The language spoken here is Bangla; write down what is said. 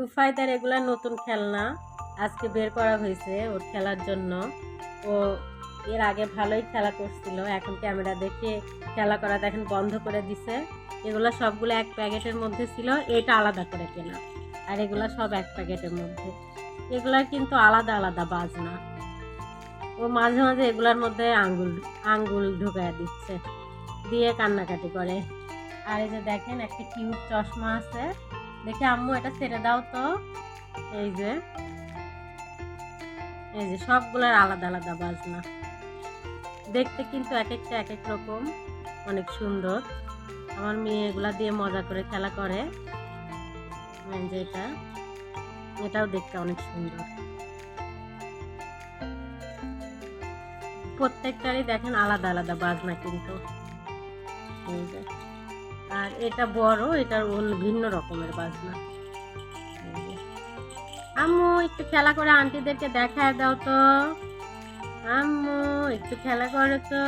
রুফায়দার এগুলা নতুন খেলনা আজকে বের করা হয়েছে ওর খেলার জন্য। ও এর আগে ভালোই খেলা করছিল, এখন ক্যামেরা দেখে খেলা করা দেখেন বন্ধ করে দিছে। এগুলো সবগুলো এক প্যাকেটের মধ্যে ছিল, এটা আলাদা করে কেনা, আর এগুলা সব এক প্যাকেটের মধ্যে। এগুলার কিন্তু আলাদা আলাদা বাজনা। ও মাঝে মাঝে এগুলার মধ্যে আঙ্গুল আঙ্গুল ঢুকায় দিচ্ছে, দিয়ে কান্নাকাটি করে। আর এই যে দেখেন একটা কিউট চশমা আছে, দেখে আম্মু এটা ছেড়ে দাও তো। এই যে এই যে সবগুলোর আলাদা আলাদা বাজনা, দেখতে কিন্তু এক একটা এক এক রকম, অনেক সুন্দর। আমার মেয়ে এগুলা দিয়ে মজা করে খেলা করে। এই যে এটাও দেখতে অনেক সুন্দর। প্রত্যেকটারই দেখেন আলাদা আলাদা বাজনা কিন্তু। এই যে আর এটা বড়, এটার ভিন্ন রকমের বাজনা। এই যে, আম্মু একটু খেলা করে আন্টিদেরকে দেখায় দাও তো। আম্মু একটু খেলা করো তো।